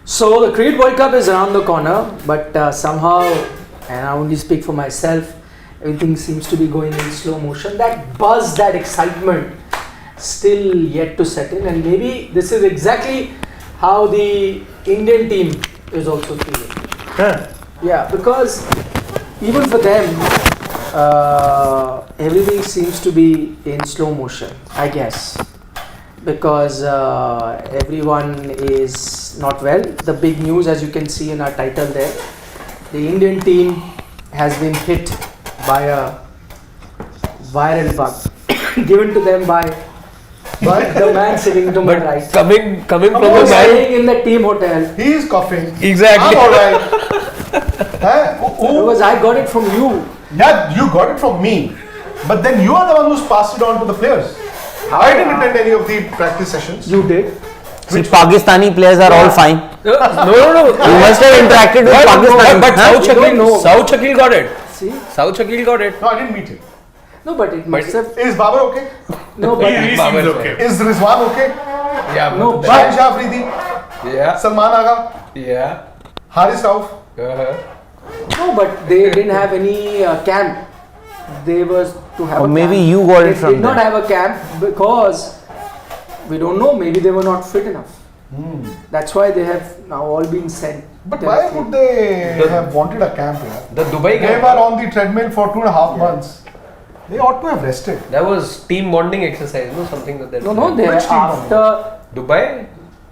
So the Cricket World Cup is around the corner, but somehow, and I only speak for myself, everything seems to be going in slow motion. That buzz, that excitement, still yet to set in, and maybe this is exactly how the Indian team is also feeling. Yeah, because even for them, everything seems to be in slow motion, I guess. Because everyone is not well. The big news, as you can see in our title there, the Indian team has been hit by a viral bug given to them by the man sitting to my right. Coming from the man staying in the team hotel. He is coughing. Exactly. I'm alright. Because I got it from you. Yeah, you got it from me. But then you are the one who's passed it on to the players. I didn't attend any of the practice sessions. You did. See, Pakistani players are all fine. No. You must have interacted with Pakistani. But Huh? South Shakil got it. See? South Shakil got it. No, I didn't meet him. No, but it must have. Is Babar okay? No, but He seems okay. Is Rizwan okay? Yeah. No, but- Shahin Shah Afridi? Yeah. Salman Agha? Yeah. Haris Rauf? no, but they didn't have any camp. They was to have Or a maybe camp. you got it They from did not them. have a camp because we don't know. Maybe they were not fit enough. That's why they have now all been sent. But why would they have wanted a camp here? The Dubai They game. were on the treadmill for 2.5 months. They ought to have rested. That was team bonding exercise, no? Something that they're No, they Which team after. Dubai?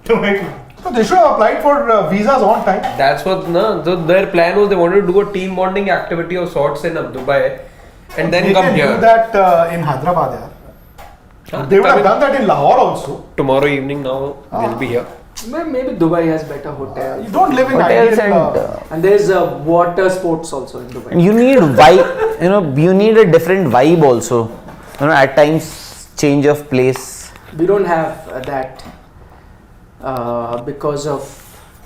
So they should have applied for visas on time. That's what, no. So their plan was they wanted to do a team bonding activity of sorts in Dubai and then they come can here. do that in Hyderabad. Yeah. Huh? They would have done that in Lahore also. Tomorrow evening now they'll be here. Maybe Dubai has better hotels. You don't live in Hotels ideal, And there's water sports also in Dubai. You need vibe, you need a different vibe also. At times change of place. We don't have that because of,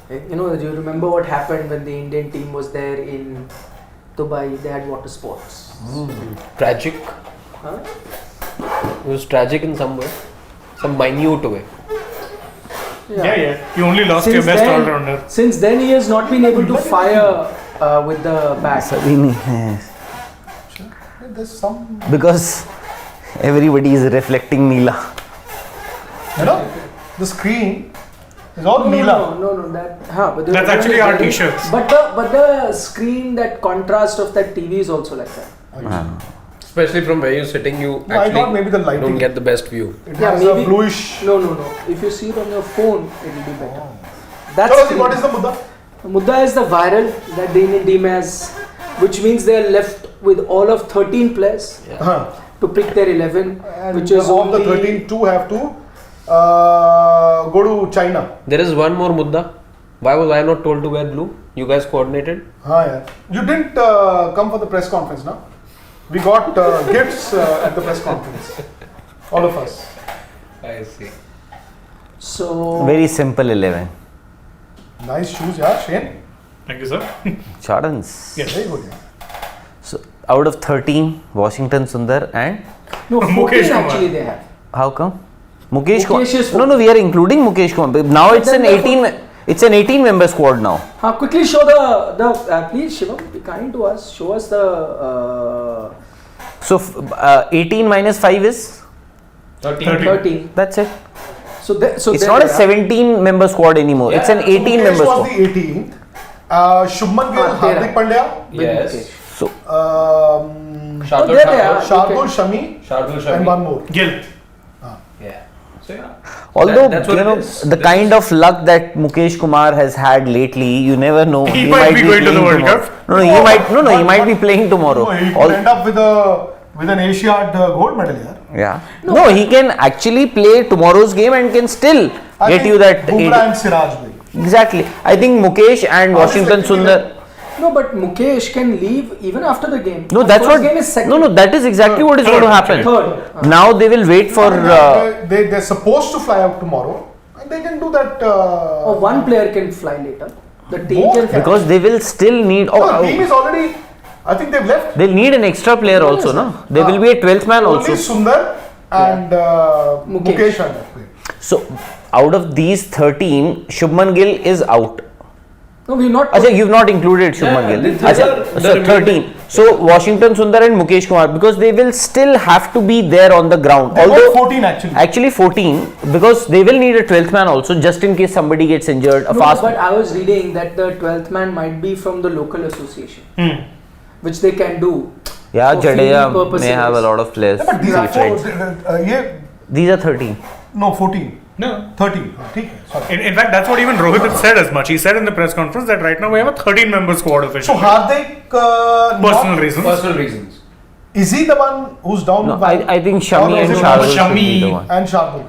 do you remember what happened when the Indian team was there in Dubai? They had water sports. Tragic. Huh? It was tragic in some way. Some minute way. Yeah. You only lost your best all-rounder. Since then, he has not been able to fire with the bat. Sabini, yes. There's some, Because everybody is reflecting Neela. the screen is all Neela. No, but That's actually our t-shirts. But the screen, that contrast of that TV is also like that. Especially from where you're sitting, you No, I thought actually maybe the lighting. don't get the best view. It has a bluish. No. If you see it on your phone, it will be better. That's Chalo, see, what is the mudda? Mudda is the viral that the Indian team has, which means they are left with all of 13 players to pick their 11, And which is of the only 13, 2 have to go to China. There is one more mudda. Why was I not told to wear blue? You guys coordinated? Yeah. You didn't come for the press conference, no? We got gifts at the press conference. All of us. I see. So Very simple 11. Nice shoes, yeah, Shane. Thank you, sir. Jordans. Yes. Very good, yeah. So out of 13, Washington Sundar and no, 14 Mukesh Kumar. actually they have. how come? Mukesh Kumar. Mukesh is No, we are including Mukesh Kumar. Now But it's then an the 18. It's an 18-member squad now. Quickly show the please Shivam, be kind to us. Show us the So 18 minus 5 is 13. that's it. So It's there not a they are. 17-member squad anymore. It's an So 18-member Mukesh was squad. the 18th. Shubman Gill, Hardik Pandya, Yes. So Shardul there they are. Shardul Shami, Shardul and Shami. one more. Gil. Yeah. So yeah. although That's what it is. the kind of luck that Mukesh Kumar has had lately, you never know. He might be going to the playing World tomorrow. Cup. He might be playing tomorrow. No, he could All- end up with an Asiad gold medal here. Yeah. No, he can actually play tomorrow's game and can still get you that. Bumrah and Siraj bhai. Exactly. I think Mukesh and Washington Sundar. No, but Mukesh can leave even after the game. No, The that's first what. game is second. No, that is exactly what is going to happen. Third. Now they will wait for. They're supposed to fly out tomorrow, and they can do that. Or one player can fly later. The team Both? can fly. Because they will still need. No, the team is already. I think they've left. They'll need an extra player also, no? There will be a 12th man Only also. Sundar and Mukesh are left. So, out of these 13, Shubman Gill is out. No, we've not. Achha, you've not included Shubman Yeah, Gill. these Achha, are the so 13. remaining. So Washington Sundar and Mukesh Kumar, because they will still have to be there on the ground. They got Although 14 actually. actually 14, because they will need a 12th man also, just in case somebody gets injured. A No, fast. but I was reading that the 12th man might be from the local association, which they can do. Yeah, for fielding Jadeja may purposes. have a lot of players. Yeah, but these are Friends. These are 13. no 14. No. 13. Okay, sorry. In fact, that's what even Rohit had said as much. He said in the press conference that right now we have a 13-member squad So officially. Hardik, Personal reasons. Personal reasons. is he the one who's down No, with one? I think Shami Or is and it Shardul should Shami be the one. and Shardul?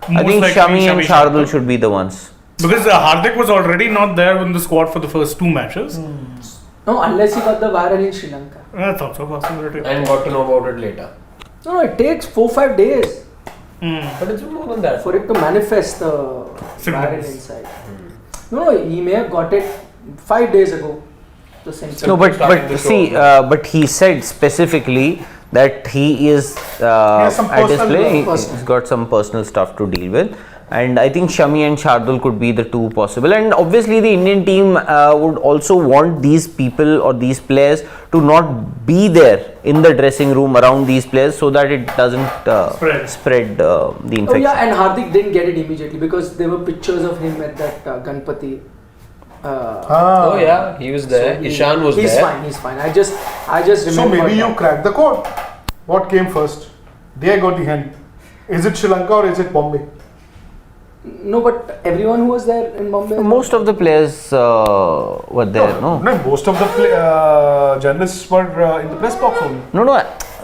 I Most think likely Shami and Shardul should be the ones. Because Hardik was already not there in the squad for the first 2 matches. No, unless he got the viral in Sri Lanka. That's also a possibility. And got to know about it later. No, it takes 4-5 days But it's more than that. for it to manifest the viral Symptoms. inside. No, he may have got it 5 days ago. The symptoms. No, Starting but to see, show. but he said specifically that he is some at his personal- play. He's got some personal stuff to deal with, and I think Shami and Shardul could be the two possible. And obviously, the Indian team would also want these people or these players to not be there in the dressing room around these players, so that it doesn't spread the Oh infection. yeah, and Hardik didn't get it immediately because there were pictures of him at that Ganpati. Oh yeah, he was there. So Ishan was he's there. fine. He's fine. I just So remember. maybe you cracked the code. What came first? The egg or the hen? Is it Sri Lanka or is it Bombay? No, but everyone who was there in Bombay. Most of the players were there, no? No, most of the journalists were in the press box only. No,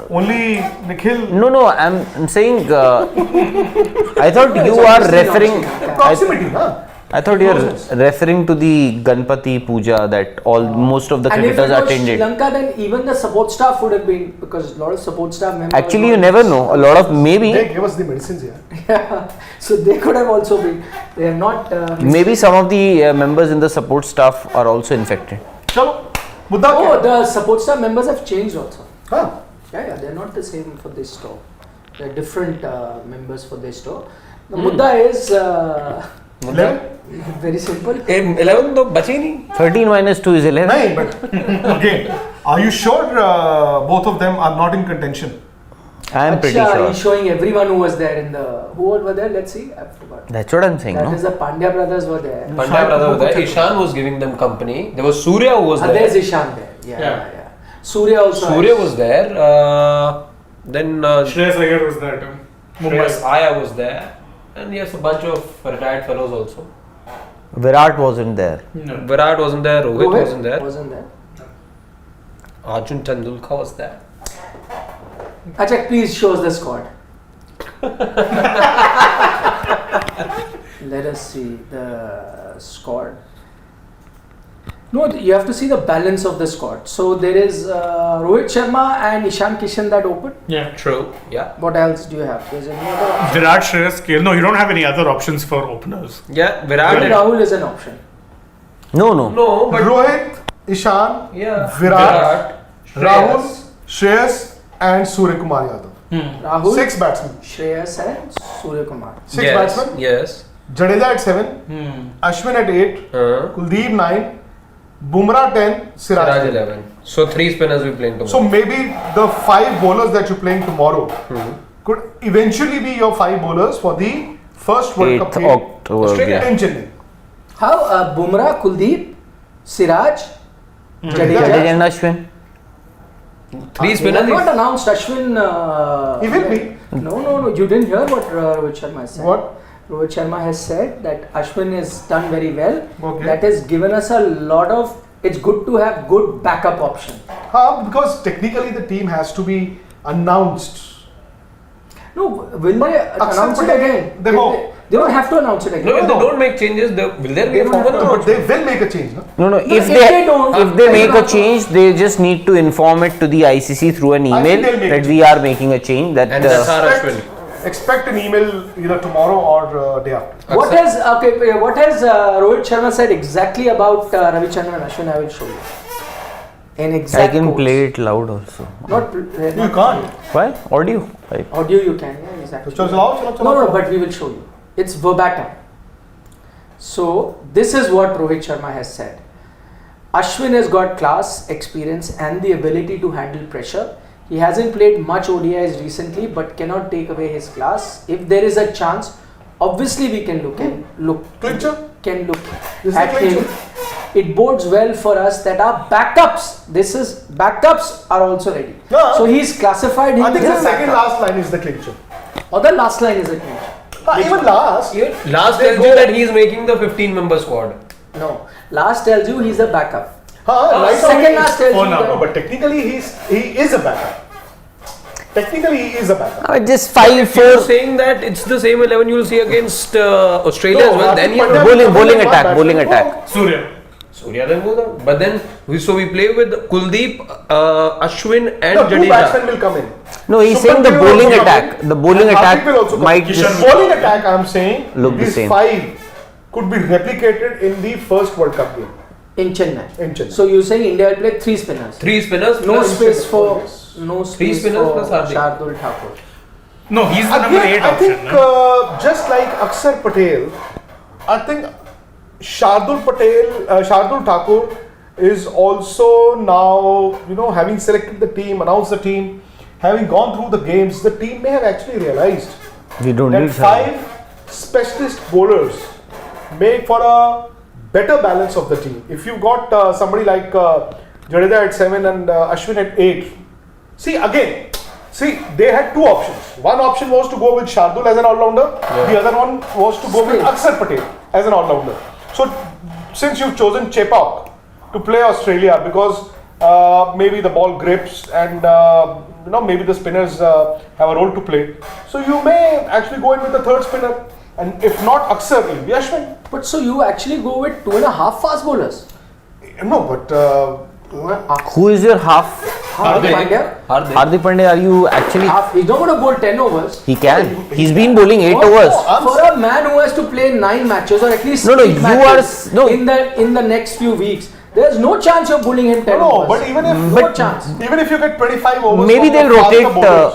Only Nikhil. no. I'm saying. I thought you it's are obviously referring. not Proximity, huh? I thought you're Closeness. referring to the Ganpati Puja that most of the And if it cricketers was Sri attended. Lanka, then even the support staff would have been, because a lot of support staff members. Actually, were- you never know. A lot of They maybe gave us the medicines here. So they could have also been. They have not. maybe some of the members in the support staff are also infected. Chalo, mudda Oh, kya? the support staff members have changed also. Huh? Yeah, they're not the same for this store. They're different members for this store. The mudda is 11? very simple. 11 तो बचे नहीं. 13 minus 2 is 11. No, but again, are you sure both of them are not in contention? I am pretty Acha, sure. he's showing everyone who was there in the. Who all were there? Let's see. I forgot. That's what I'm saying, That no? is the Pandya brothers were there. Pandya brother was there. Ishan was giving them company. There was Surya who was There's there. Ishan there. Yeah. Yeah. Surya also. Surya has- was there. Then Shreyas Iyer was there too. Shreyas Mumbai. Iyer was there. And yes, a bunch of retired fellows also. Virat wasn't there. No. Virat wasn't there. Rohit Rohit wasn't there. Wasn't there. Arjun Tendulkar was there. Achak, please show us the squad. Let us see the squad. No, you have to see the balance of the squad. So there is Rohit Sharma and Ishan Kishan that open. Yeah. True. Yeah. What else do you have? There's any other option? Virat, Shreyas, KL. No, you don't have any other options for openers. Yeah. Even Virat. Rahul is an option. No. No, but Rohit, Ishan, yeah. Virat, Rahul, Shreyas. Shreyas, and Surya Kumar Yadav. Rahul, 6 batsmen. Shreyas and Surya Kumar. 6 Yes. batsmen. Yes. Jadeja at 7, Ashwin at 8, Kuldeep 9, Bumrah 10, Siraj Siraj 11. 11. So 3 spinners we playing tomorrow. So maybe the 5 bowlers that you're playing tomorrow could eventually be your 5 bowlers for the first World 8th Cup game October. Australia. yeah. in Chennai. How? Bumrah, Kuldeep, Siraj, Jadeja Jadeja. and Ashwin. 3 They have spinners. not announced Ashwin. He will be. No. You didn't hear what Rohit Sharma said. What? Rohit Sharma has said that Ashwin has done very well. Okay. That has given us a lot of. It's good to have good backup option. Because technically the team has to be announced. No, will they announce it Aksar again? they won't. They don't have to announce it again. No, if they don't make changes, will there be a They don't formal have to. But announcement? they will make a change. No? No. if If they they don't, if they they make will a not- change, they just need to inform it to the ICC through an I think email they'll make that it. we are making a change. That And that's our Ashwin. Expect an email either tomorrow or day after. What has Rohit Sharma said exactly about Ravichandran and Ashwin? I will show you. In I exact can quotes. play it loud also. Not You can't. Why? Audio. Right. audio. You can, yeah, exactly. So chalo. No, but we will show you. It's verbatim. So this is what Rohit Sharma has said. Ashwin has got class, experience and the ability to handle pressure. He hasn't played much ODIs recently but cannot take away his class. If there is a chance, obviously we can look Clincher? Can look This is at the him. clincher. It bodes well for us that our backups are also ready. Yeah. So he's classified him I think as the a second backup. last line is the clincher. Or the last line is a clincher. Even last. Last They tells go- you that he is making the 15-member squad. No. Last tells you he's a backup. Right Second now he last is- tells Oh, you no, that- No, but technically he is a backup. Technically he is a backup. Just If you're 5-4 saying that it's the same 11 you'll see against Australia No, as well, then Hardik you Pandya- bowling Not attack, bad. bowling attack. Surya. Surya then goes out. But then we play with Kuldeep, Ashwin and No, two Jadeja. batsmen will come in. No, he's Superman saying the will bowling also come attack. in. The bowling And attack Hardik will also come might in. just Bowling attack, I'm saying, Look the these same. 5 could be replicated in the first World Cup game. in Chennai. In Chennai. So you're saying India will play 3 spinners. 3 spinners No plus space for Three spinners for plus Hardik. Shardul Thakur. No, he's the number 8 Again, I option. think no? just like Akshar Patel, I think Shardul Thakur is also now, having selected the team, announced the team, having gone through the games, the team may have actually realized we don't that need 5 specialist bowlers make for a better balance of the team. If you've got somebody like Jadeja at 7 and Ashwin at 8, see, they had 2 options. One option was to go with Shardul as an all-rounder, the other one was to go with Akshar Patel as an all-rounder. So, since you've chosen Chepauk to play Australia because maybe the ball grips and maybe the spinners have a role to play, so you may actually go in with the third spinner, and if not Akshar, it will be Ashwin. But so you actually go with 2.5 fast bowlers. No, but Who is your half? Hardik Pandya. Hardik Pandya, are you actually? He's not going to bowl 10 overs. He can. He's been bowling 8 overs. For a man who has to play 9 matches or at least No, 8 you matches are- no. in the next few weeks, there's no chance you're bowling him 10 no, overs. but even if no chance. Even if you get 25 overs, Maybe from they'll the faster rotate, bowlers.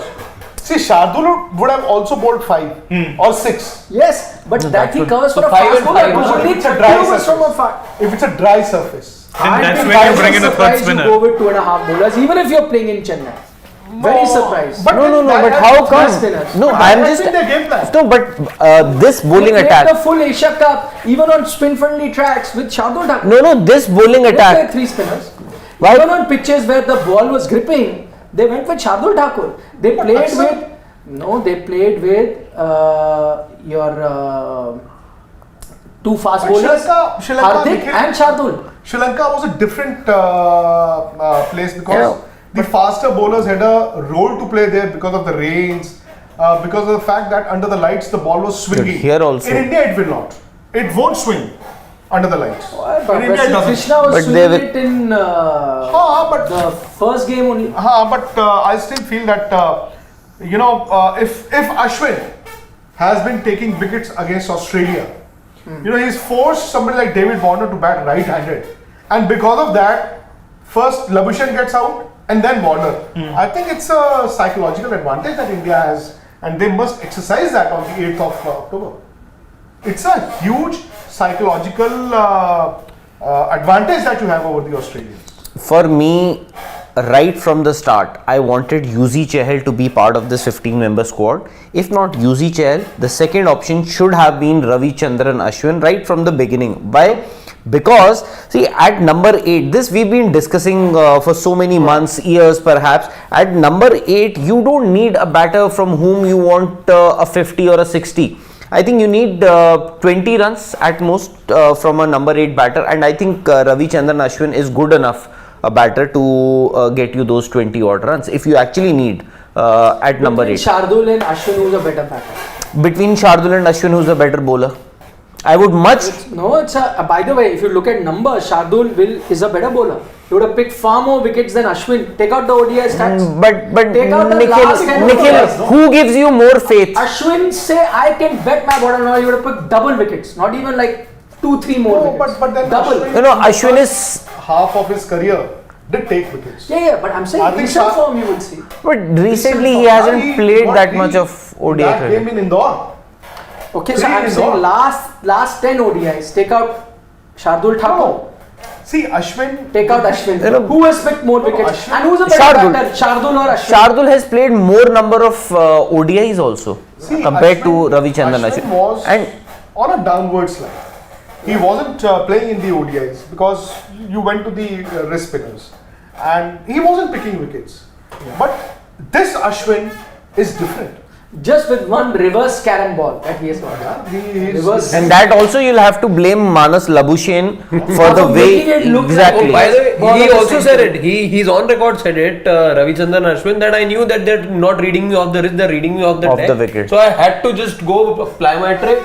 See, Shardul would have also bowled 5 or 6. Yes, but that he would- covers for so a 5 fast and bowler. 5 who's is only it's a 30 dry overs from a surface. fast. If it's a dry surface. Then that's I'd when be you bring in the third surprised spinner. You go with 2.5 bowlers, even if you're playing in Chennai. Very surprised. But No, that but has- how fast come? spinners. No, that I'm has just. been their game plan. No, but this They bowling played attack. the full Asia Cup, even on spin-friendly tracks with Shardul Thakur. No, this bowling They played attack. 3 spinners. Why- Even on pitches where the ball was gripping, they went with Shardul Thakur. They played Akshar- with. No, they played with your 2 fast But bowlers, Sri Lanka, Hardik Nikhil- and Shardul. Sri Lanka was a different place because Yeah. the faster bowlers had a role to play there because of the rains, because of the fact that under the lights the ball was swinging. here also. In India, it will not. It won't swing under the lights. But In India, it Wesley doesn't. Krishna was But swinging they will- it in But the first game only. but I still feel that if Ashwin has been taking wickets against Australia, he's forced somebody like David Warner to bat right-handed, and because of that, first Labuschagne gets out and then Warner. I think it's a psychological advantage that India has, and they must exercise that on the 8th of October. It's a huge psychological advantage that you have over the Australians. For me, right from the start, I wanted Yuzi Chahal to be part of this 15-member squad. If not Yuzi Chahal, the second option should have been Ravichandran Ashwin right from the beginning. Why? Because see, at number 8, this we've been discussing for so many months, years perhaps. At number 8, you don't need a batter from whom you want a 50 or a 60. I think you need 20 runs at most from a number 8 batter, and I think Ravichandran Ashwin is good enough a batter to get you those 20 odd runs if you actually need at number 8. Shardul and Ashwin, who's a better batter? Between Shardul and Ashwin, who's a better bowler? I would much. It's a. By the way, if you look at numbers, Shardul is a better bowler. He would have picked far more wickets than Ashwin. Take out the ODI stats. But Take out the last 10 Nikhil, overs. who gives you more faith? Ashwin say I can bet my bottom line. He would have picked double wickets, not even like 2-3 more No, wickets. but then double. Ashwin is. half of his career did take wickets. Yeah, but I'm saying I think recent Shah- form you will see. But recently he hasn't played that much of ODI that cricket. game in Indore. Okay, so 3 I'm is saying not. last 10 ODIs. Take out Shardul Thakur. No. See, Ashwin. Take out Ashwin. You know, who has picked more wickets? Ashwin- And who's a better Shardul. batter? Shardul or Ashwin? Shardul has played more number of ODIs also See, compared to Ashwin- Ravichandran Ashwin Ashwin. was And on a downward slide. He wasn't playing in the ODIs because you went to the wrist spinners and he wasn't picking wickets. But this Ashwin is different. Just with one reverse carom ball that he has got. Reverse. and that also you'll have to blame Manas Labuschagne for the For way making it look like- exactly. Oh, by the way, Ball he of the also said century. it. He's on record said it. Ravichandran Ashwin, that I knew that they're not reading me off the wrist, they're reading me off the Off deck. the wicket. So I had to just go apply my trick.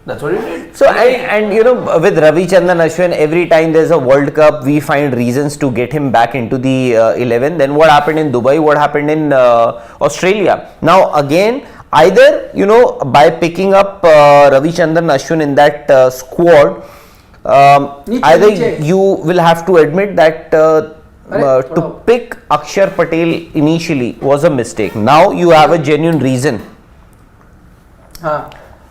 That's what he did. So and you know, with Ravichandran Ashwin, every time there's a World Cup, we find reasons to get him back into the 11. Then what happened in Dubai? What happened in Australia? Now again, either you know, by picking up Ravichandran Ashwin in that squad, either Niche. you will have to admit that to wow. pick Akshar Patel initially was a mistake. Now you have a genuine reason.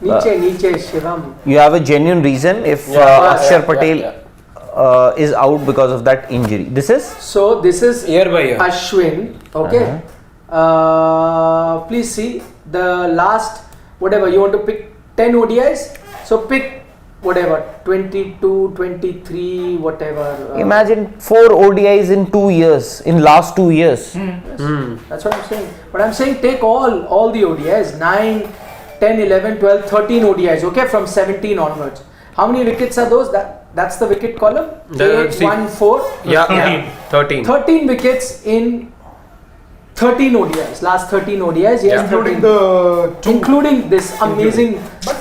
Niche, Shivam. You have a genuine reason if Akshar Patel is out because of that injury. This is So this is Year by year. Ashwin. Okay. Please see the last whatever you want to pick 10 ODIs. So pick whatever 22, 23, whatever. imagine 4 ODIs in 2 years, in last 2 years. That's what I'm saying. But I'm saying take all the ODIs 9, 10, 11, 12, 13 ODIs. Okay, from 17 onwards. How many wickets are those? That's the wicket column. 8, 1, 4. Yeah, 13. 13 wickets in 13 ODIs. Last 13 ODIs. Yes, Including 13. the two. Including this amazing But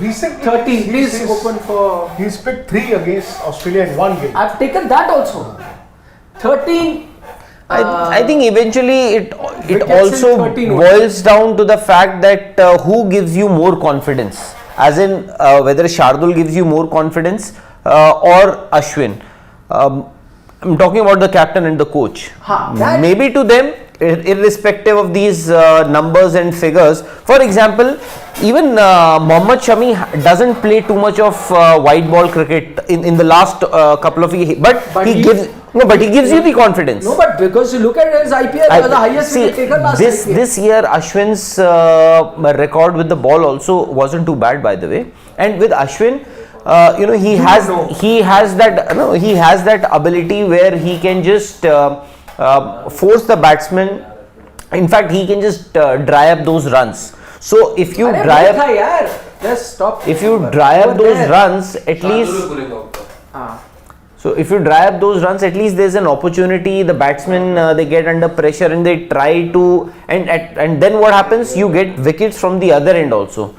recently, 13. Please he's- open for. He's picked 3 against Australia in one game. I've taken that also. 13. I think eventually it wickets in also 13 boils down to the fact that who gives you more confidence, as in whether Shardul gives you more confidence or Ashwin. I'm talking about the captain and the coach. that- Maybe to them, irrespective of these numbers and figures. For example, even Mohammad Shami doesn't play too much of white ball cricket in the last couple of years, but he gives you the confidence. No, but because you look at his IPL, he was the highest see, wicket taker last IPL. this year Ashwin's record with the ball also wasn't too bad, by the way. And with Ashwin, you know, he has that ability where he can just force the batsman. In fact, he can just dry up those runs. So if you Arey, dry wait up, tha yaar. Just stop. if you dry up Over those there. runs, at least. So if you dry up those runs, at least there's an opportunity. The batsmen they get under pressure and they try to, and then what happens? You get wickets from the other end also.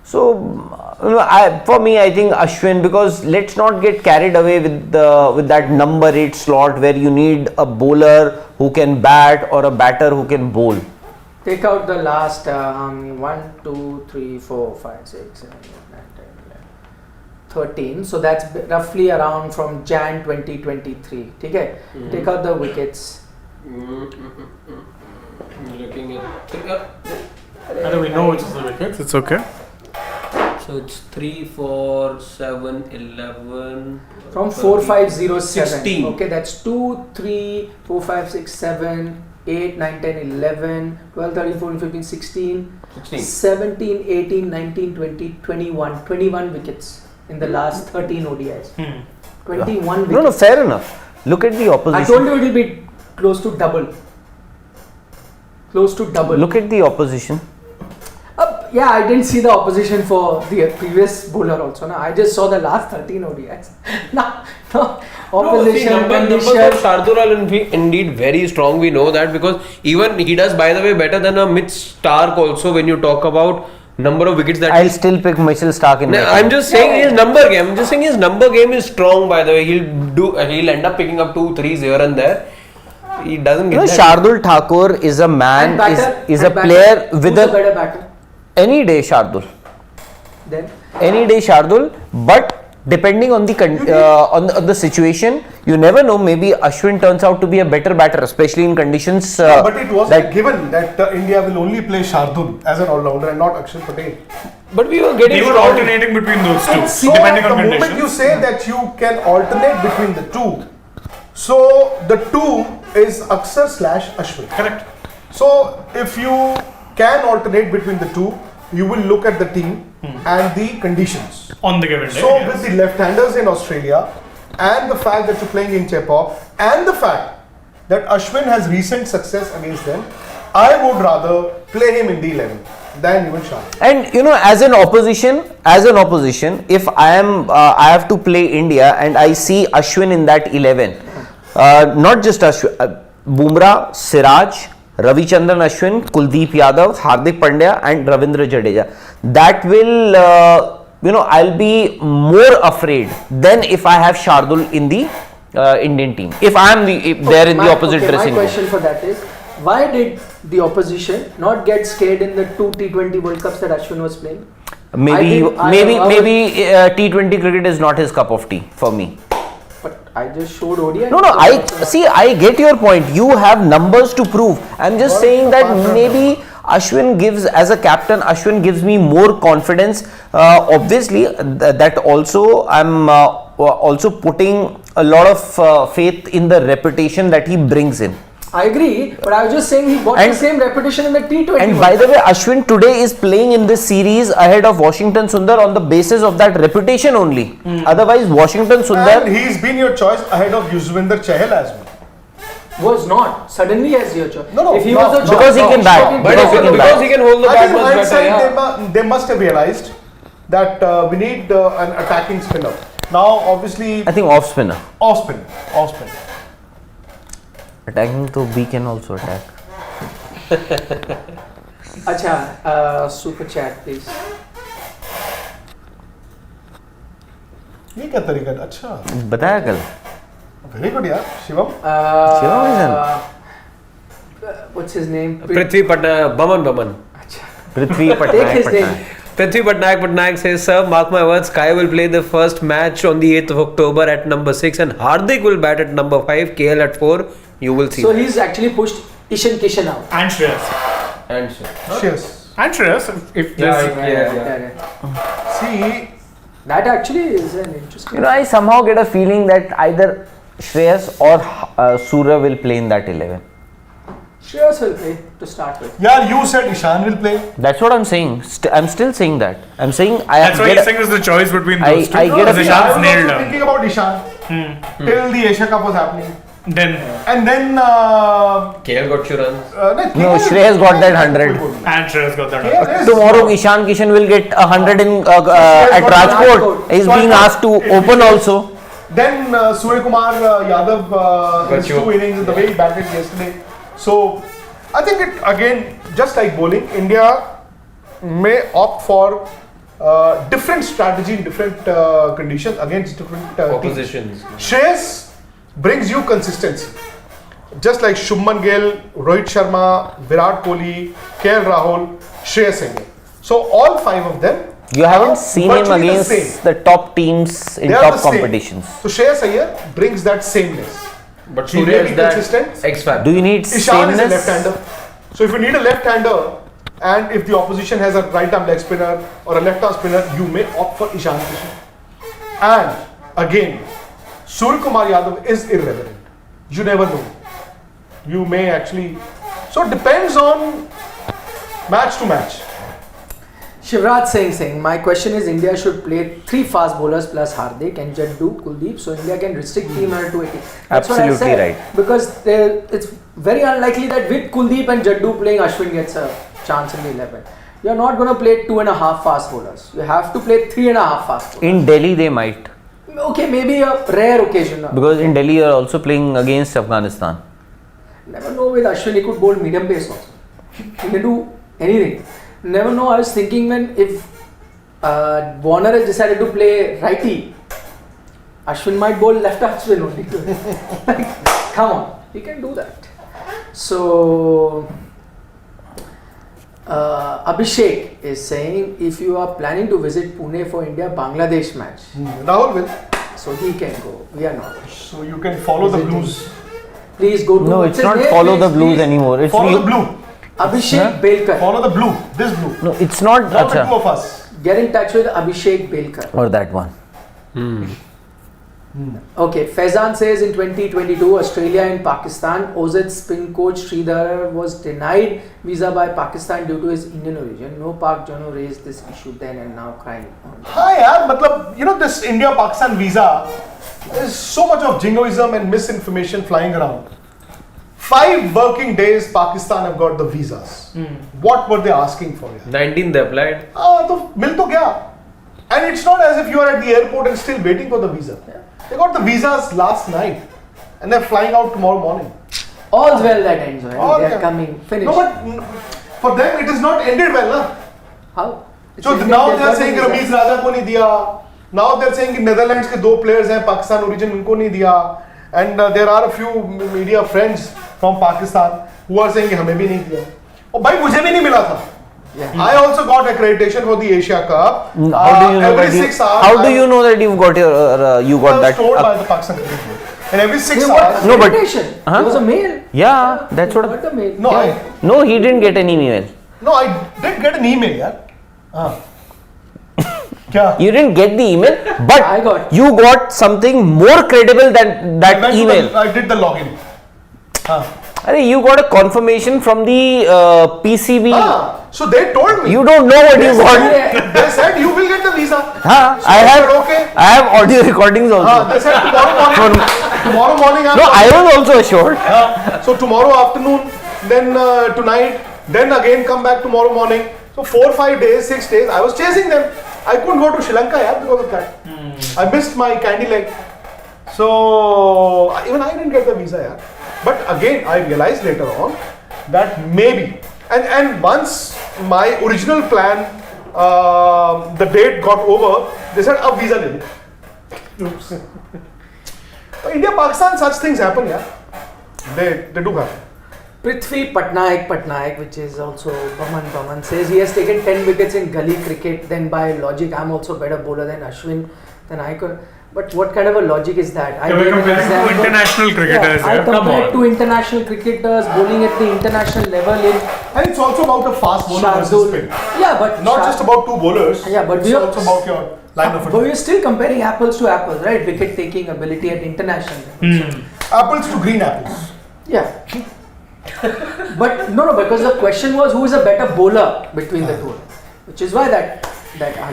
So you know, for me, I think Ashwin, because let's not get carried away with that number 8 slot where you need a bowler who can bat or a batter who can bowl. Take out the last 1, 2, 3, 4, 5, 6, 7, 8, 9, 10, 11, 13. So that's roughly around from Jan 2023. Okay? Take out the wickets. Looking at. I think we know which is the wickets. It's okay. So it's 3, 4, 7, 11. From 4, 5, 0, 7. 16. Okay, that's 2, 3, 4, 5, 6, 7, 8, 9, 10, 11, 12, 13, 14, 15, 16, 16. 17, 18, 19, 20, 21. 21 wickets in the last 13 ODIs. 21 wickets. No, fair enough. Look at the opposition. I told you it will be close to double. Close to double. Look at the opposition. Yeah, I didn't see the opposition for the previous bowler also. No, I just saw the last 13 ODIs. no, opposition Numbers of condition. Shardul are indeed very strong. We know that because even he does, by the way, better than a Mitch Stark also when you talk about number of wickets that. I'll still pick Mitchell Stark in. No, my I'm team. just saying his number game. I'm just saying his number game is strong. By the way, he'll end up picking up 2, 3s here and there. He doesn't get that. Shardul Thakur is a man, And batter, is and a batter. player with Who's a a better batter? any day Shardul. Then Any day Shardul, but depending on the on the situation, you never know. Maybe Ashwin turns out to be a better batter, especially in conditions. But it wasn't given that India will only play Shardul as an all-rounder and not Akshar Patel. But we were getting They were strong. alternating between those two, So depending the on moment conditions. you say that you can alternate between the two, so the two is Akshar / Ashwin. Correct. So if you can alternate between the two, you will look at the team and the conditions. On the given day. So yes. with the left-handers in Australia and the fact that you're playing in Chepauk and the fact that Ashwin has recent success against them, I would rather play him in the 11 than even Shah. And you know, as an opposition, if I have to play India and I see Ashwin in that 11, not just Ashwin, Bumrah, Siraj, Ravichandran Ashwin, Kuldeep Yadav, Hardik Pandya and Ravindra Jadeja. That will, I'll be more afraid than if I have Shardul in the Indian team. If I am there in the opposite dressing My room. question for that is, why did the opposition not get scared in the 2 T20 World Cups that Ashwin was playing? Maybe T20 cricket is not his cup of tea for me. But I just showed ODI. No, I get your point. You have numbers to prove. I'm just saying that maybe Ashwin gives, as a captain, Ashwin gives me more confidence. Obviously, that also I'm also putting a lot of faith in the reputation that he brings in. I agree, but I was just saying he got the same reputation in the T20. And by the way, Ashwin today is playing in this series ahead of Washington Sundar on the basis of that reputation only. Otherwise, Washington Sundar. And he's been your choice ahead of Yuzvendra Chahal as well. Was not suddenly as your choice. No, if he no, was a because he can bat. Because he can hold the I bat think in much better. hindsight, Yeah. they must have realized that we need an attacking spinner. Now, obviously, I think off spinner. off spin. Attacking, so we can also attack. Acha, super chat please. ये क्या तरीका है? अच्छा, बताया कल. very good यार, Shivam. What's his name? Prithvi Patnaik, Baman. Prithvi Take Patnaik. his name. Prithvi Patnaik says, sir, mark my words, Sky will play the first match on the 8th of October at number 6 and Hardik will bat at number 5, KL at 4. You will see. So that. he's actually pushed Ishan Kishan out. And Shreyas. And so. Cheers. And Shreyas. If there's Yeah. See, That actually is an interesting. You know, I somehow get a feeling that either Shreyas or Surya will play in that 11. Shreyas will play to start with. yeah, you said Ishan will play. That's what I'm saying. I'm still saying that. I'm saying that's why he's saying there's the choice between those two. I get a Because feeling- I Ishan's was nailed also down. thinking about Ishan till the Asia Cup was happening. Then And then KL got 2 runs. No, Shreyas got that 100. and Shreyas got that. KL is- Tomorrow Ishan Kishan will get 100 in at Rajkot. He's being asked to open also. Then Surya Kumar Yadav his Got you. 2 innings, the way he batted yesterday. So I think it again, just like bowling, India may opt for different strategy in different conditions against different teams. Oppositions. Shreyas brings you consistency. Just like Shubman Gill, Rohit Sharma, Virat Kohli, KL Rahul, Shreyas Iyer. So all 5 of them. You haven't are seen him virtually the against same. the top teams in They are top the same. competitions. So Shreyas Iyer brings that sameness. But He Surya may is be that consistent. X factor. Do you need Ishan is a sameness? left-hander. So if you need a left-hander and if the opposition has a right-arm leg spinner or a left-arm spinner, you may opt for Ishan Kishan. And again, Surya Kumar Yadav is irrelevant. You never know. You may actually. So it depends on match to match. Shivraj saying, my question is India should play 3 fast bowlers plus Hardik and Jaddu, Kuldeep, so India can restrict team under 280. That's what I Absolutely said, right. Because it's very unlikely that with Kuldeep and Jaddu playing, Ashwin gets a chance in the 11. You're not going to play 2.5 fast bowlers. You have to play 3.5 fast bowlers. In Delhi, they might. Okay, maybe a rare occasion. Because in Delhi, you are also playing against Afghanistan. Never know with Ashwin, he could bowl medium pace also. He can do anything. Never know. I was thinking if Warner has decided to play righty, Ashwin might bowl left arm spin only. Like, come on, he can do that. So Abhishek is saying if you are planning to visit Pune for India-Bangladesh match, Rahul will. so he can go. We are not. So you can follow the Visiting. Blues. Please go to. No, what's it's his not name? follow the Please, blues please. anymore. It's Follow the blue. Abhishek Belkar. Follow the blue. This blue. No, it's not. Not the Acha. two of us. Get in touch with Abhishek Belkar. Or that one. Okay, Faizan says in 2022, Australia and Pakistan, OZ spin coach Sridhar was denied visa by Pakistan due to his Indian origin. No Pak Jono raised this issue then and now crying. Hi, yaar, matlab, you know this India-Pakistan visa, there's so much of jingoism and misinformation flying around. 5 working days Pakistan have got the visas. What were they asking for? Yaar? 19 they applied. तो मिल तो गया. And it's not as if you are at the airport and still waiting for the visa. They got the visas last night and they're flying out tomorrow morning. All's well that ends well. All They're well. coming. Finished. No, but for them it is not ended well, na? How? It's So ended, now they've they are got the saying visa. Ramiz Raja को नहीं दिया. Now they are saying कि Netherlands के 2 players हैं Pakistan origin उनको नहीं दिया. And there are a few media friends from Pakistan who are saying कि हमें भी नहीं दिया. और भाई मुझे भी नहीं मिला था. Yeah. I also got accreditation for the Asia Cup. How do you know every that? 6 hours. How do you know that you've got your you I got was that? told by the Pakistan cricket board. And every 6 They got hours. No, but- accreditation. Huh? There was a mail. Yeah, that's They what. got a mail. No, Yeah. No, he didn't get any email. I did get an email, yaar. क्या? You didn't get the email, but I got. you got something more credible than that I went to email. I did the login. Arey, you got a confirmation from the PCB. So they told me. You don't know what you got. Yeah. They said you will get the visa. Huh? So I said, have. okay. I have audio recordings also. They said tomorrow morning. No, I was also assured. So tomorrow afternoon, then tonight, then again come back tomorrow morning. So 4, 5 days, 6 days, I was chasing them. I couldn't go to Sri Lanka because of that. I missed my candy leg. So even I didn't get the visa. Yeah. But again, I realized later on that maybe, and once my original plan, the date got over, they said, "Ab visa le lo." Oops. India, Pakistan, such things happen. Yeah, they do happen. Prithvi Patnaik, which is also Baman says he has taken 10 wickets in gully cricket. Then by logic, I'm also better bowler than Ashwin. Then I could. But what kind of a logic is that? We're gave an comparing to example. international cricketers. I Yeah, come compared on. to international cricketers bowling at the international level in And it's also about a fast bowler versus Shardul. spin. Yeah, but Not just about 2 bowlers. Yeah, but it's we are- also about your line of But attack. we're still comparing apples to apples, right? Wicket taking ability at international level. Apples to green apples. Yeah. But no, because the question was who is a better bowler between the two, which is why that.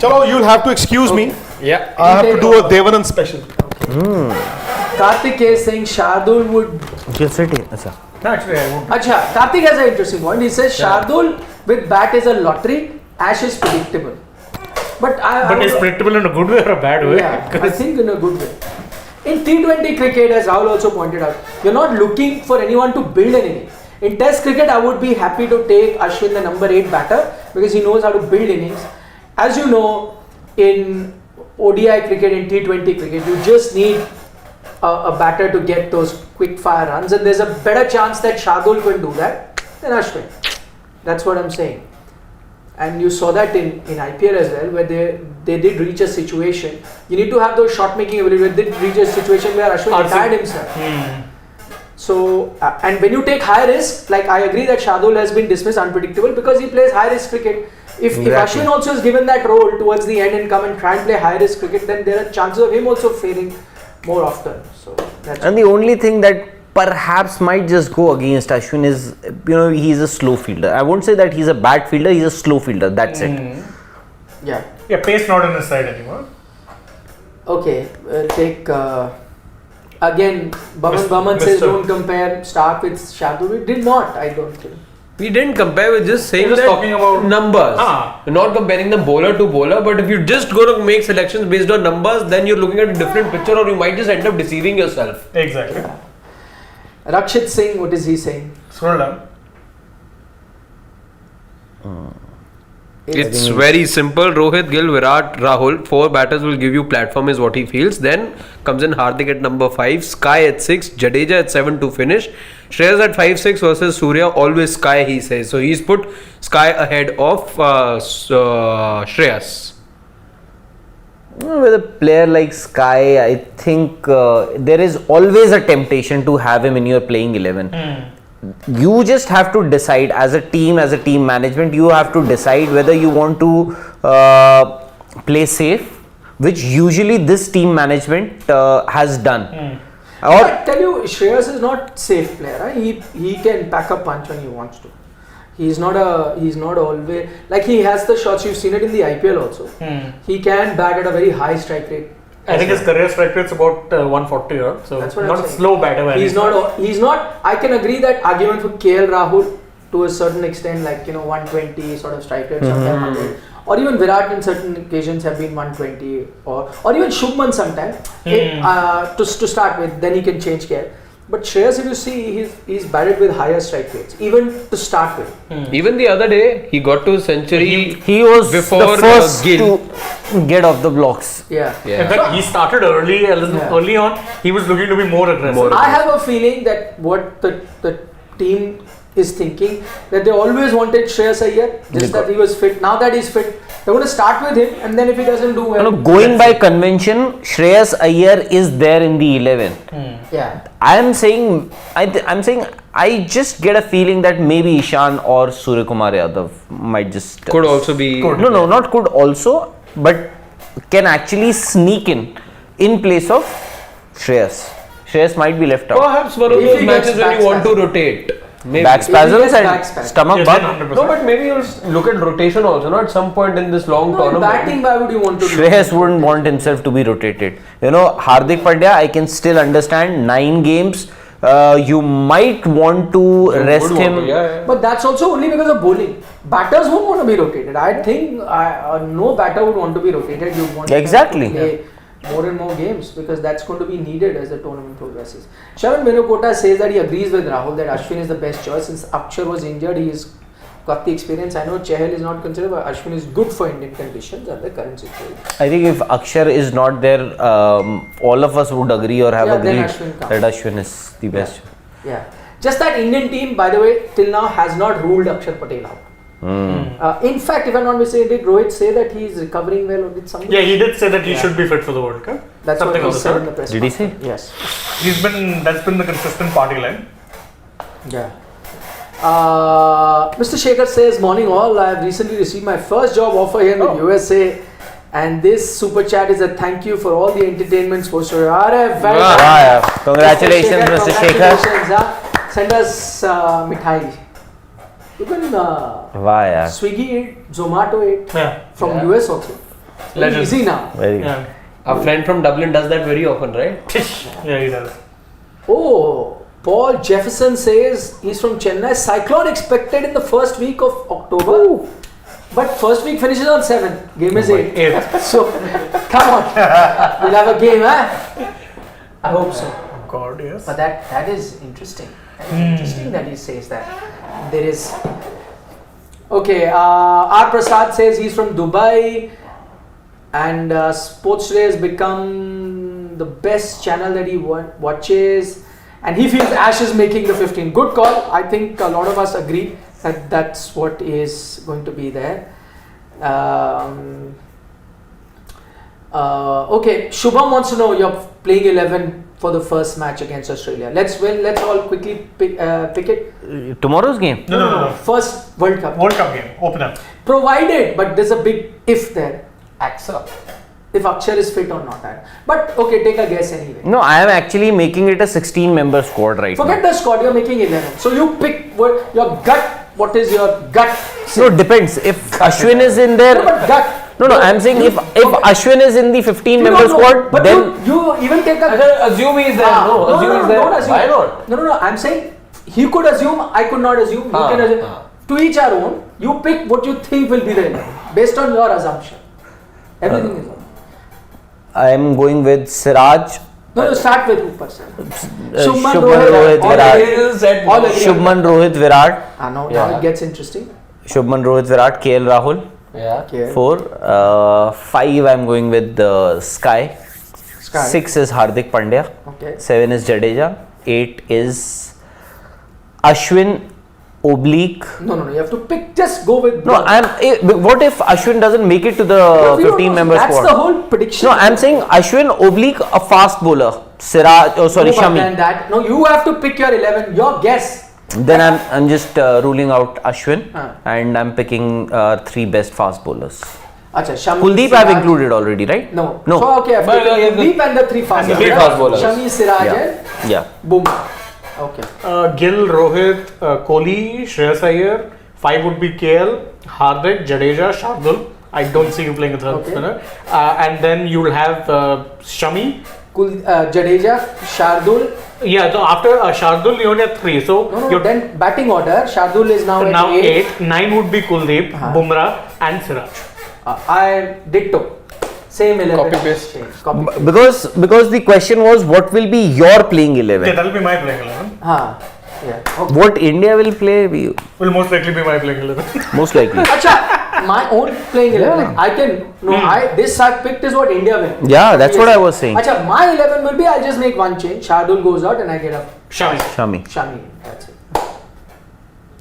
Chalo, you'll have to excuse me. Yeah. I have to do a Devanand special. Karthik is saying Shardul would. Just sit here. Acha. No, actually, I won't. Acha, Karthik has an interesting point. He says Shardul with bat is a lottery, Ash is predictable. But But it's predictable in a good way or a bad way? Yeah, I think in a good way. In T20 cricket, as Rahul also pointed out, you're not looking for anyone to build an innings. In Test cricket, I would be happy to take Ashwin, the number 8 batter, because he knows how to build innings. As you know, in ODI cricket, in T20 cricket, you just need a batter to get those quick fire runs, and there's a better chance that Shardul can do that than Ashwin. That's what I'm saying. And you saw that in IPL as well, where they did reach a situation. You need to have those shot making ability. They did reach a situation where Ashwin retired himself. So, and when you take high risk, like I agree that Shardul has been dismissed unpredictable because he plays high risk cricket. If Ashwin also is given that role towards the end and come and try and play high risk cricket, then there are chances of him also failing more often. So that's And the only thing that perhaps might just go against Ashwin is, he's a slow fielder. I won't say that he's a bad fielder, he's a slow fielder. That's it. yeah. Yeah, pace not on his side anymore. Okay, take again. Baman says Mr. don't compare Stark with Shardul. We did not. I don't think. We didn't compare, we're just saying We're just that talking about- numbers. Ah. We're not comparing them bowler to bowler, but if you're just going to make selections based on numbers, then you're looking at a different picture or you might just end up deceiving yourself. Exactly. Rakshit Singh, what is he saying? Scroll down. It's very simple. Rohit, Gill, Virat, Rahul. 4 batters will give you platform is what he feels. Then comes in Hardik at number 5, Sky at 6, Jadeja at 7 to finish. Shreyas at 5-6 versus Surya. Always Sky, he says. So he's put Sky ahead of Shreyas. With a player like Sky, I think there is always a temptation to have him in your playing 11. You just have to decide as a team management, you have to decide whether you want to play safe, which usually this team management has done. I tell you, Shreyas is not safe player. Right? He can pack a punch when he wants to. He's not always like he has the shots. You've seen it in the IPL also. He can bat at a very high strike rate. I think his career strike rate's about 140 or so. That's what not I'm a saying. slow batter. He's not. I can agree that argument for KL Rahul to a certain extent, like 120 sort of strike rate, sometimes 100, or even Virat in certain occasions have been 120, or even Shubman sometimes. To start with, then he can change KL. But Shreyas, if you see, he's batted with higher strike rates, even to start with. Even the other day, he got to century. He was before the first Gill. to get off the blocks. Yeah. In fact, he started early, early on. He was looking to be more aggressive. I have a feeling that what the team is thinking, that they always wanted Shreyas Iyer, just that he was fit. Now that he's fit, they're going to start with him, and then if he doesn't do well, Going by convention, Shreyas Iyer is there in the 11. yeah. I'm saying I just get a feeling that maybe Ishan or Suryakumar Yadav might just Could also be. No, not could also, but can actually sneak in place of Shreyas. Shreyas might be left out. Perhaps one of If those he matches gets when you back want to spasm. rotate. Maybe. Back spasms gets and back spasm. stomach Yes, bug. 100%. No, but maybe you'll look at rotation also, no? At some point in this long No, tournament. batting, why would you want to do Shreyas wouldn't want himself to be rotated. Hardik Pandya, I can still understand 9 games. You might want to rest him. But that's also only because of bowling. Batters won't want to be rotated. I think no batter would want to be rotated. You want Exactly. to play more and more games because that's going to be needed as the tournament progresses. Sharan Menokota says that he agrees with Rahul that Ashwin is the best choice since Akshar was injured. He's got the experience. I know Chahal is not considered, but Ashwin is good for Indian conditions and the current situation. I think if Akshar is not there, all of us would agree or have then agreed Ashwin comes. that Ashwin is the best. Yeah. Just that Indian team, by the way, till now has not ruled Akshar Patel out. In fact, if I'm not mistaken, did Rohit say that he is recovering well or did something? Yeah, he did say that he should be fit for the World Cup. That's something what of he the said sort. in the press Did he say? conference. Yes. That's been the consistent party line. Yeah. Mr. Shekhar says, morning all, I have recently received my first job offer here in the USA and this super chat is a thank you for all the entertainment for sure. Congratulations, Mr. Shekhar. Congratulations. Send us mithai. You can Swiggy it, Zomato it from US also. Very easy now. Very good. Yeah. A friend from Dublin does that very often, right? Yeah, he does. Oh, Paul Jefferson says he's from Chennai. Cyclone expected in the first week of October. But first week finishes on 7. Game is 8. So, come on. We'll have a game, huh? I hope so. Oh God, yes. But that is interesting. That is interesting that he says that. There is... Okay, R. Prasad says he's from Dubai. And Sports Today has become the best channel that he watches. And he feels Ash is making the 15. Good call. I think a lot of us agree that that's what is going to be there. Okay, Shubham wants to know you're playing 11 for the first match against Australia. Let's all quickly pick it. Tomorrow's game? No. First World Cup. World Cup game, opener. Provided, but there's a big if there. Axar. If Akshar is fit or not. But okay, take a guess anyway. No, I am actually making it a 16-member squad right Forget now. the squad, you're making 11. So you pick your gut. What is your gut? No, it depends. If Ashwin is in there... No, but gut. No, I'm saying if Ashwin is in the 15-member squad, but then... you even take a... Assume he's there. Assume he's there. Don't assume. Why not? No. I'm saying he could assume, I could not assume. You can assume. To each our own. You pick what you think will be the 11 based on your assumption. Everything is on. I am going with Siraj. No, start with who person? Shubman, Rohit, Rohit, all Virat. agree. All agree. Shubman, Rohit, Virat. Now it gets interesting. Shubman, Rohit, Virat, KL Rahul. Yeah. Okay. 4. 5, I'm going with Sky. 6 is Hardik Pandya. Okay. 7 is Jadeja. 8 is Ashwin oblique. No. You have to pick. Just go with. No, what if Ashwin doesn't make it to the We don't 15 know. member That's squad? the whole prediction. No, I'm saying Ashwin oblique a fast bowler. Siraj, No, but Shami. then that. No, you have to pick your 11. Your guess. Then I'm just ruling out Ashwin Huh. and I'm picking 3 best fast bowlers. Acha, Shami, Kuldeep Siraj. I've included already, right? No. No. So okay, I've But, taken Kuldeep and the 3 fast the three fast bowlers. Shami, Siraj, Yeah. and Yeah. Bumrah. Okay. Gill, Rohit, Kohli, Shreyas Iyer. 5 would be KL, Hardik, Jadeja, Shardul. I don't see you playing a third Okay. spinner. And then you'll have Shami. Jadeja, Shardul. Yeah, so after Shardul, you only have 3. So No. you're Then batting order. Shardul is now now at 8. 8. 9 would be Kuldeep, Bumrah, and Siraj. I ditto. Same 11. Copy paste. Change. Copy paste. Because the question was what will be your playing 11? Yeah, that'll be my playing 11. Yeah. Okay. What India will play, Will most likely be my playing 11. most likely. Acha, my own playing 11. Yeah. Like, I can. No, this I've picked is what India will. Yeah, that's what I was saying. Acha, my 11 will be. I'll just make one change. Shardul goes out and I get a Shami. Shami. Shami. That's it.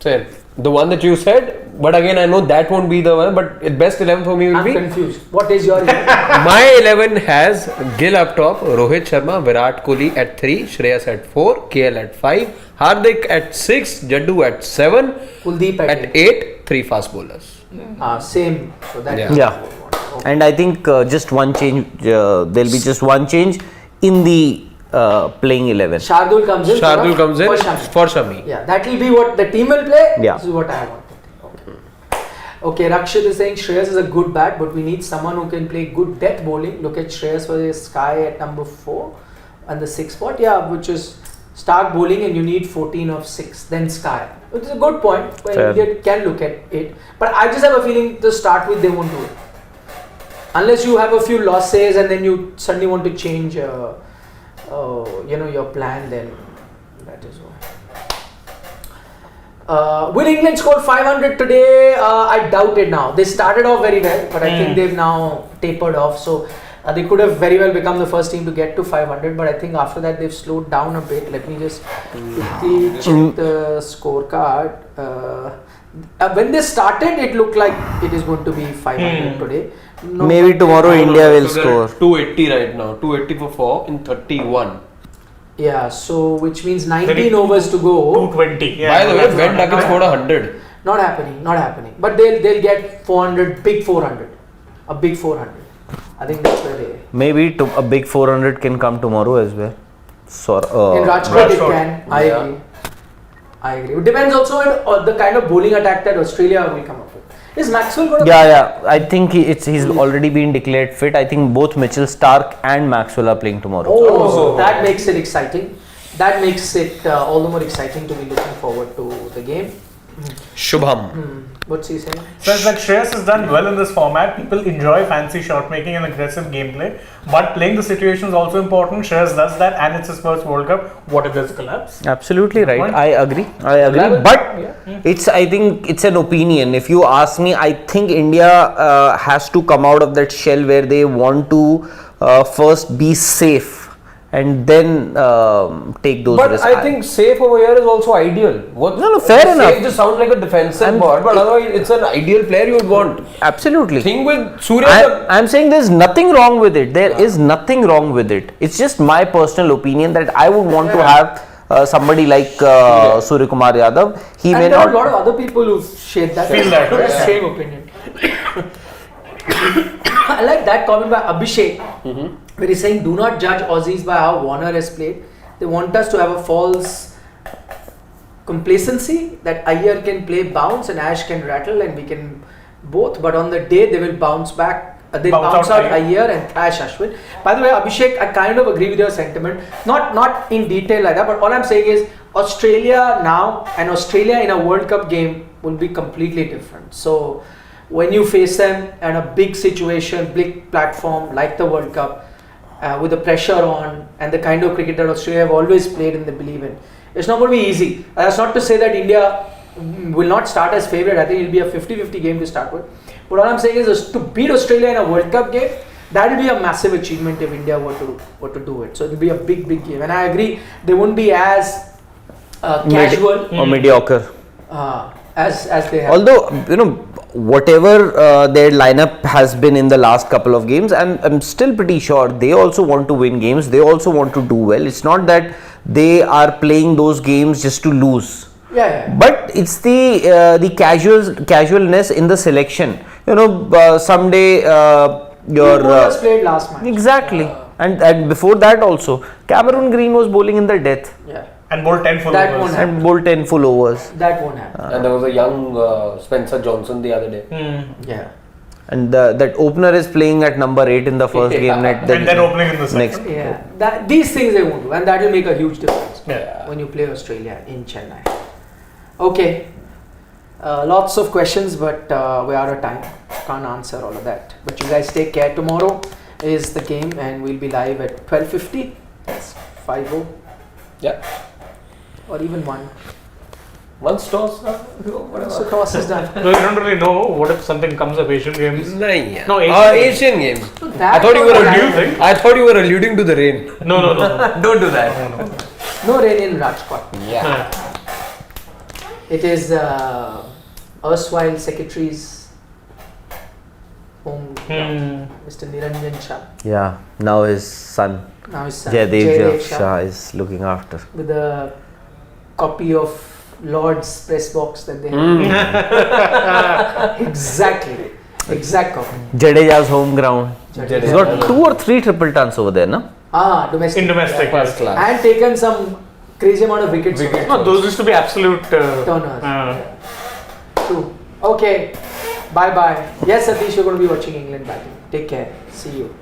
Fair. The one that you said, but again, I know that won't be the one. But best 11 for me will I'm be. confused. What is your 11? My 11 has Gill up top, Rohit Sharma, Virat Kohli at 3, Shreyas at 4, KL at 5, Hardik at 6, Jaddu at 7, Kuldeep at 8, 3 fast bowlers. Same. So that Yeah. is Yeah. Okay. And I think just one change, there'll be just one change in the playing 11. Shardul comes in. Shardul comes in for Shami. for Shami. Yeah, that will be what the team will play. Yeah. This is what I want. Okay, Rakshit is saying Shreyas is a good bat, but we need someone who can play good death bowling. Look at Shreyas for his Sky at number 4 and the 6 spot. Yeah, which is start bowling and you need 14 of 6, then Sky. Which is a good point. Well, Fair. India can look at it. But I just have a feeling to start with, they won't do it. Unless you have a few losses and then you suddenly want to change, your plan, then that is why. Will England score 500 today? I doubt it now. They started off very well, but I think they've now tapered off. So they could have very well become the first team to get to 500, but I think after that they've slowed down a bit. Let me just quickly check the scorecard. When they started, it looked like it is going to be 500 today. No, Maybe tomorrow India will score. 280 right now. 280 for 4 in 31. Yeah, so which means 19 overs to go. 220. Yeah, By the way, that's Ben not Duckett happening. scored 100. Not happening. But they'll get 400, big 400, a big 400. I think that's where they. Maybe a big 400 can come tomorrow as well. In Rajkot it Rajkot. can. I Yeah. agree. It depends also on the kind of bowling attack that Australia will come up with. Is Maxwell going to? Yeah. I think he's already been declared fit. I think both Mitchell Stark and Maxwell are playing tomorrow. Oh, so that makes it exciting. That makes it all the more exciting to be looking forward to the game. Shubham. What's he saying? So it's like Shreyas has done well in this format. People enjoy fancy shot making and aggressive gameplay, but playing the situation is also important. Shreyas does that, and it's his first World Cup. What if there's a collapse? Absolutely right. Point. I agree. But I think it's an opinion. If you ask me, I think India has to come out of that shell where they want to first be safe and then take those But risks. I think safe over here is also ideal. What? No, fair safe enough. just sounds like a defensive word, but otherwise it's an ideal player you would want. Absolutely. Thing with Surya. I'm saying there's nothing wrong with it. There is nothing wrong with it. It's just my personal opinion that I would want to have somebody like Surya Kumar Yadav. He And may there are not. a lot of other people who shared that. Feel that, Yeah. Same opinion. I like that comment by Abhishek, where he's saying, "Do not judge Aussies by how Warner has played. They want us to have a false complacency that Iyer can play bounce and Ash can rattle, and we can both. But on the day they will bounce back. They bounce out Iyer and thrash Ashwin." By the way, Abhishek, I kind of agree with your sentiment. Not in detail like that, but all I'm saying is Australia now and Australia in a World Cup game will be completely different. So when you face them in a big situation, big platform like the World Cup, with the pressure on and the kind of cricket that Australia have always played and they believe in, it's not going to be easy. That's not to say that India will not start as favourite. I think it'll be a 50-50 game to start with. But all I'm saying is to beat Australia in a World Cup game, that will be a massive achievement if India were to do it. So it will be a big game. And I agree, they won't be as casual or mediocre. As they have. Although, whatever their lineup has been in the last couple of games, I'm still pretty sure they also want to win games. They also want to do well. It's not that they are playing those games just to lose. Yeah. But it's the casualness in the selection. Someday your bowlers played last match. Exactly. And before that also, Cameron Green was bowling in the death. Yeah. And bowled 10 full That overs. won't happen. And bowled 10 full overs. That won't happen. And there was a young Spencer Johnson the other day. Yeah. And that opener is playing at number 8 in the first game. And then opening in the second. Yeah. These things they won't do, and that will make a huge difference Yeah. when you play Australia in Chennai. Okay. Lots of questions, but we're out of time. Can't answer all of that. But you guys take care. Tomorrow is the game, and we'll be live at 12:50. That's 5:0. Yeah. Or even 1. Once toss, So toss is done. No, you don't really know what if something comes up Asian Games. No, Asian Asian games. So that I thought you were was alluding. I thought you were alluding to the rain. No. Don't do that. No rain in Rajkot. Yeah. It is erstwhile secretary's home ground, Mr. Niranjan Shah. Yeah, now his son Now his son Jaidev Shah is looking after. with a copy of Lord's press box that they have. Exactly. Exact copy. Jadeja's home ground. Jadeja. He's got 2 or 3 triple tons over there, no? Domestic. In domestic. First class. And taken some crazy amount of wickets. No, those used to be absolute Turners. True. Okay. Bye bye. Yes, Satish, you're going to be watching England batting. Take care. See you.